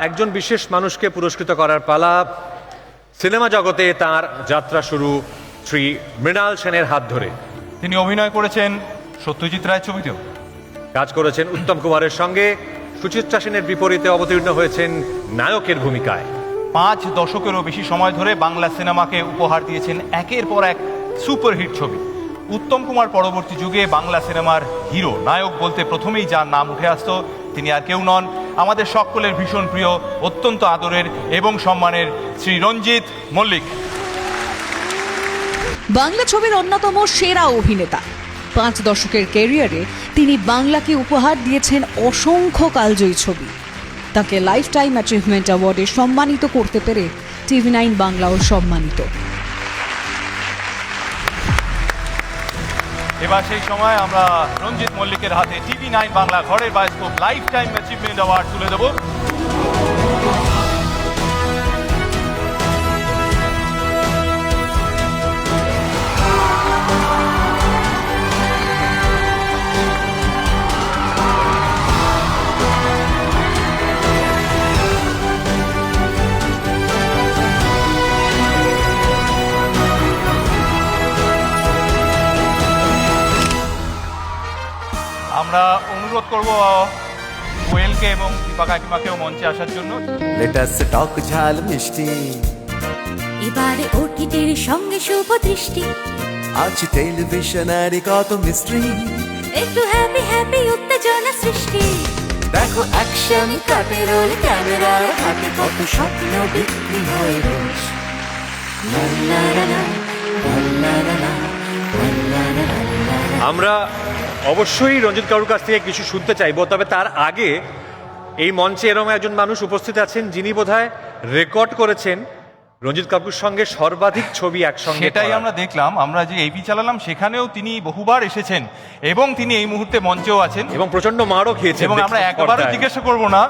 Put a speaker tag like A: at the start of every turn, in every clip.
A: একজন বিশেষ মানুষকে পুরস্কৃত করার পালা। সিনেমা জগতে তার যাত্রা শুরু শ্রী মৃণাল সেনের হাত ধরে।
B: তিনি অভিনয় করেছেন সত্যজিৎ রায় ছবিতেও,
A: কাজ করেছেন উত্তম কুমারের সঙ্গে, সুচিত্রা সেনের বিপরীতে অবতীর্ণ হয়েছেন নায়কের ভূমিকায়।
B: 5 দশকেরও বেশি সময় ধরে বাংলা সিনেমাকে উপহার দিয়েছেন একের পর এক সুপারহিট ছবি। উত্তম কুমার পরবর্তী যুগে বাংলা সিনেমার হিরো নায়ক বলতে প্রথমেই যার নাম উঠে আসতো তিনি আর কেউ নন, আমাদের সকলের ভীষণ প্রিয়, অত্যন্ত আদরের এবং সম্মানের শ্রী রঞ্জিত মল্লিক।
C: বাংলা ছবির অন্যতম সেরা অভিনেতা। 5 দশকের ক্যারিয়ারে তিনি বাংলাকে উপহার দিয়েছেন অসংখ্য কালজয়ী ছবি। তাকে লাইফ টাইম অ্যাচিভমেন্ট অ্যাওয়ার্ডে সম্মানিত করতে পেরে TV9 বাংলাও সম্মানিত।
B: এবার সেই সময় আমরা রঞ্জিত মল্লিকের হাতে TV9 বাংলা ঘরের bioscope life time achievement award তুলে দেব। আমরা অনুরোধ করব কোয়েলকে এবং দীপা কাকিমাকেও মঞ্চে আসার জন্য।
D: লেটাস টক ঝাল মিষ্টি,
E: এবারে ওটিটির সঙ্গে শুভ দৃষ্টি,
D: আছে টেলিভিশনের কত মিস্ট্রি,
E: একটু হ্যাপি হ্যাপি উত্তেজনা সৃষ্টি।
D: দেখো অ্যাকশন কাটে রোল ক্যামেরার হাতে, কত স্বপ্ন বিক্রি হয় রোজ। লা লা লা লা, লা লা লা লা।
A: আমরা অবশ্যই রঞ্জিত কাকুর কাছ থেকে কিছু শুনতে চাইবো, তবে তার আগে এই মঞ্চে এরকম একজন মানুষ উপস্থিত আছেন যিনি বোধহয় রেকর্ড করেছেন রঞ্জিত কাকুর সঙ্গে সর্বাধিক ছবি একসঙ্গে।
B: সেটাই আমরা দেখলাম, আমরা যে এপি চালালাম সেখানেও তিনি বহুবার এসেছেন এবং তিনি এই মুহূর্তে মঞ্চেও আছেন
A: এবং প্রচন্ড মারও খেয়েছেন।
B: এবং আমরা একবারও জিজ্ঞাসা করব না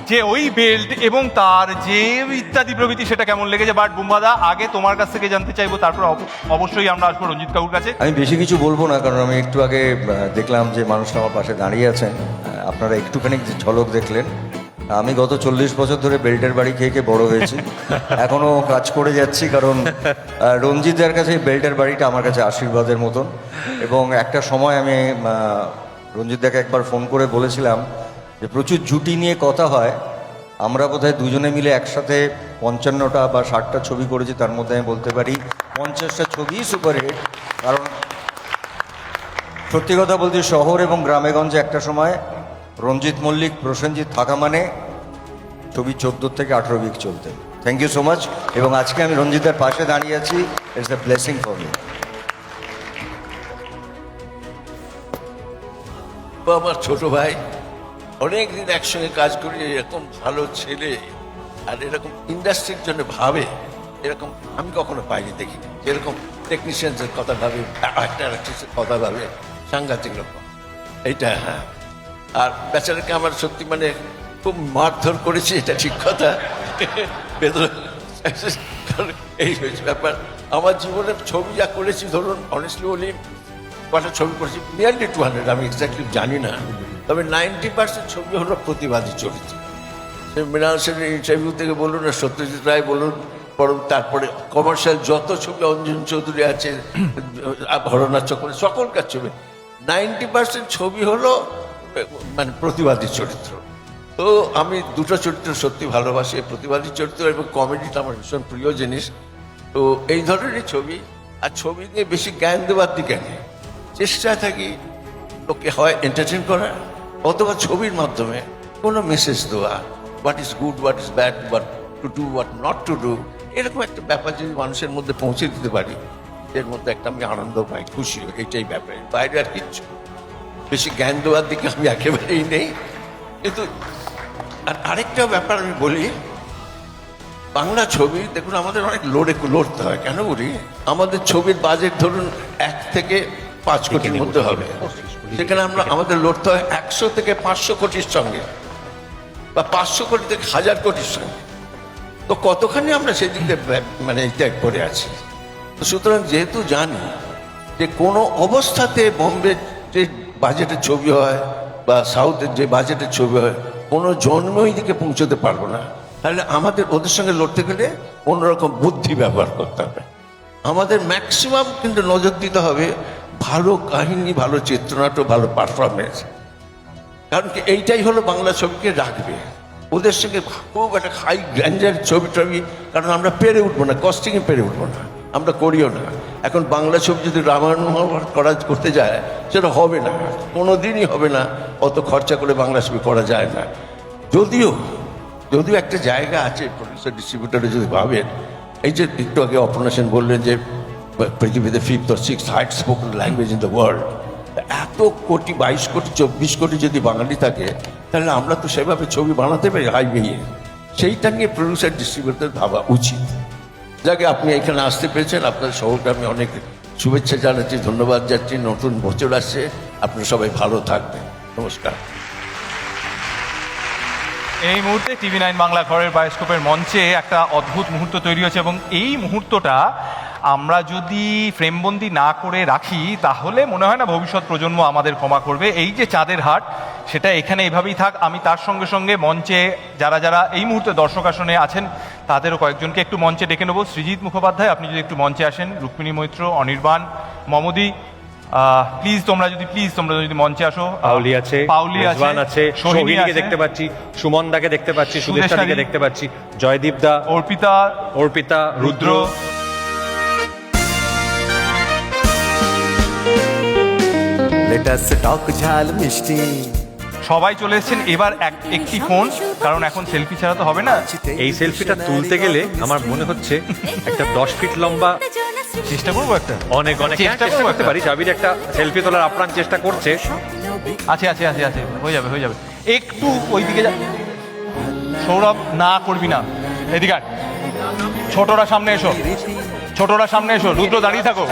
B: যে ওই বেল্ট এবং তার যে ইত্যাদি প্রভৃতি সেটা কেমন লেগেছে, বাট বুম্বাদা আগে তোমার কাছ থেকে জানতে চাইবো, তারপর অবশ্যই আমরা আসবো রঞ্জিত কাকুর কাছে।
F: আমি বেশি কিছু বলবো না, কারণ আমি একটু আগে দেখলাম যে মানুষটা আমার পাশে দাঁড়িয়ে আছেন। আপনারা একটুখানি যে ঝলক দেখলেন, আমি গত 40 বছর ধরে বেল্টের বাড়ি খেয়ে খেয়ে বড় হয়েছি, এখনও কাজ করে যাচ্ছি, কারণ রঞ্জিতের কাছে বেল্টের বাড়িটা আমার কাছে আশীর্বাদের মতন। এবং একটা সময় আমি রঞ্জিতদাকে একবার ফোন করে বলেছিলাম যে প্রচুর জুটি নিয়ে কথা হয়, আমরা বোধহয় দুজনে মিলে একসাথে 55টা বা 60টা ছবি করেছি, তার মধ্যে আমি বলতে পারি 50টা ছবি সুপারহিট। কারণ সত্যি কথা বলতে শহর এবং গ্রামেগঞ্জে একটা সময় রঞ্জিত মল্লিক, প্রসেনজিৎ থাকা মানে ছবি 14 থেকে 18 উইক চলতে। Thank you so much. এবং আজকে আমি রঞ্জিতের পাশে দাঁড়িয়ে আছি, it's a blessing for me.
G: আমার ছোট ভাই, অনেক দিন একসঙ্গে কাজ করি, এরকম ভালো ছেলে আর এরকম ইন্ডাস্ট্রির জন্য ভাবে, এরকম আমি কখনো পাইনি, দেখিনি। যেরকম টেকনিশিয়ানদের কথা ভাবে, অ্যাক্টার আর্টিস্টের কথা ভাবে, সাংঘাতিক রকম এইটা। হ্যাঁ, আর বেচারাকে আমার সত্যি মানে খুব মারধর করেছি, এটা ঠিক কথা। এই হয়েছে ব্যাপার। আমার জীবনের ছবি যা করেছি, ধরুন অনেস্টলি বলি, কটা ছবি করেছি, নিয়ারলি 200, আমি এক্স্যাক্টলি জানি না, তবে 90% ছবি হলো প্রতিবাদী চরিত্র। মৃণাল সেনের ইন্টারভিউ থেকে বলুন, আর সত্যজিৎ রায় বলুন, তারপরে কমার্শিয়াল যত ছবি, অঞ্জন চৌধুরী আছে, হরনাথ চক্রবর্তী, সকলকার ছবি 90% ছবি হলো মানে প্রতিবাদী চরিত্র। তো আমি দুটো চরিত্র সত্যি ভালোবাসি, প্রতিবাদী চরিত্র এবং কমেডিটা আমার ভীষণ প্রিয় জিনিস। তো এই ধরনের ছবি, আর ছবি নিয়ে বেশি জ্ঞান দেওয়ার দিকে নেই, চেষ্টা থাকি লোককে হয় এন্টারটেইন করা, অথবা ছবির মাধ্যমে কোনো মেসেজ দেওয়া, what is good, what is bad, what to do, what not to do, এরকম একটা ব্যাপার যদি মানুষের মধ্যে পৌঁছে দিতে পারি, এর মধ্যে একটা আমি আনন্দ পাই, খুশি হই, এইটাই ব্যাপার, বাইরে আর কিচ্ছু। বেশি জ্ঞান দেওয়ার দিকে আমি একেবারেই নেই। কিন্তু আর আরেকটা ব্যাপার আমি বলি, বাংলা ছবি দেখুন আমাদের অনেক লড়তে হয়। কেন বলি, আমাদের ছবির বাজেট ধরুন 1 থেকে 5 কোটির মধ্যে হবে, সেখানে আমাদের লড়তে হয় 100 থেকে 500 কোটির সঙ্গে, বা 500 কোটি থেকে 1000 কোটির সঙ্গে। তো কতখানি আমরা সেই দিকে মানে ত্যাগ করে আছি। সুতরাং যেহেতু জানি যে কোনো অবস্থাতে বোম্বে যে বাজেটের ছবি হয় বা সাউথের যে বাজেটের ছবি হয়, কোনো জন্মই দিকে পৌঁছতে পারবো না। তাহলে আমাদের ওদের সঙ্গে লড়তে গেলে অন্যরকম বুদ্ধি ব্যবহার করতে হবে। আমাদের ম্যাক্সিমাম কিন্তু নজর দিতে হবে ভালো কাহিনী, ভালো চিত্রনাট্য, ভালো পারফরমেন্স। কারণ কি এইটাই হলো বাংলা ছবিকে রাখবে। ওদের সঙ্গে খুব একটা হাই গ্র্যান্ডার ছবি, কারণ আমরা পেরে উঠবো না, কস্টিংয়ে পেরে উঠবো না, আমরা করিও না। এখন বাংলা ছবি যদি রামায়ণ মহাভারত করতে যায় সেটা হবে না, কোনো দিনই হবে না। অত খরচা করে বাংলা ছবি করা যায় না। যদিও একটা জায়গা আছে প্রডিউসার ডিস্ট্রিবিউটারে যদি ভাবেন, এই যে একটু আগে অপর্ণা সেন বললেন যে পৃথিবীতে 5th or 6th height spoken language in the world, এত কোটি, 22 কোটি 24 কোটি যদি বাঙালি থাকে, তাহলে আমরা তো সেভাবে ছবি বানাতে পারি হাইওয়ে। সেইটা নিয়ে প্রডিউসার ডিস্ট্রিবিউটার ভাবা উচিত। যাকে আপনি এখানে আসতে পেরেছেন, আপনার শহরকে আমি অনেক শুভেচ্ছা জানাচ্ছি, ধন্যবাদ যাচ্ছি। নতুন বছর আসছে, আপনারা সবাই ভালো থাকবেন। নমস্কার।
B: এই মুহূর্তে টিভি 9 বাংলা ঘরের বায়োস্কোপের মঞ্চে একটা অদ্ভুত মুহূর্ত তৈরি হয়েছে, এবং এই মুহূর্তটা আমরা যদি ফ্রেমবন্দি না করে রাখি তাহলে মনে হয় না ভবিষ্যৎ প্রজন্ম আমাদের ক্ষমা করবে। এই যে চাঁদের হাট, সেটা এখানে এভাবেই থাক। আমি তার সঙ্গে সঙ্গে মঞ্চে যারা এই মুহূর্তে দর্শক আসনে আছেন তাদেরও কয়েকজনকে একটু মঞ্চে ডেকে নেবো। সৃজিত মুখোপাধ্যায়, আপনি যদি একটু মঞ্চে আসেন। রুক্মিণী মৈত্র, অনির্বাণ, মমদি, প্লিজ তোমরা যদি মঞ্চে আসো।
A: পাউলি আছে, রেজওয়ান আছে,
B: সোহিনীকে
A: সোহিনীকে দেখতে পাচ্ছি, সুমনদাকে দেখতে পাচ্ছি, সুদেশাদিকে দেখতে পাচ্ছি, জয়দীপ দা, অর্পিতা, রুদ্র।
D: লেটাস টক ঝাল মিষ্টি
B: সবাই চলে এসেছেন। এবার একটি ফোন, কারণ এখন সেলফি ছাড়া তো হবে না।
A: এই সেলফিটা তুলতে গেলে আমার মনে হচ্ছে একটা 10 ফিট লম্বা,
B: চেষ্টা করবো একটা,
A: অনেক চেষ্টা করতে পারি। জাবির একটা সেলফি তোলার আপ্রাণ চেষ্টা করছে।
B: আছে, হয়ে যাবে। একটু ওইদিকে যা। সৌরভ, না করবি না, এদিকে আয়। ছোটরা সামনে এসো, রুদ্র দাঁড়িয়ে থাকো,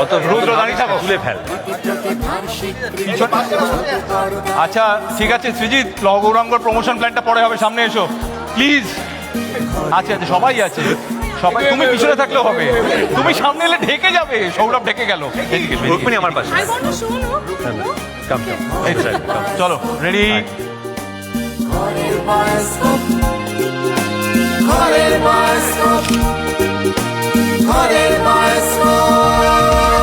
A: তুলে ফেল।
B: আচ্ছা ঠিক আছে সৃজিত, গৌরাঙ্গর প্রমোশন প্ল্যানটা পরে হবে, সামনে এসো প্লিজ। আচ্ছা সবাই আছে, তুমি পিছনে থাকলেও হবে, তুমি সামনে এলে ঢেকে যাবে। সৌরভ ঢেকে গেল,
A: রুক্মিণী আমার পাশে।
B: চলো রেডি।
D: ঘরের বায়োস্কোপ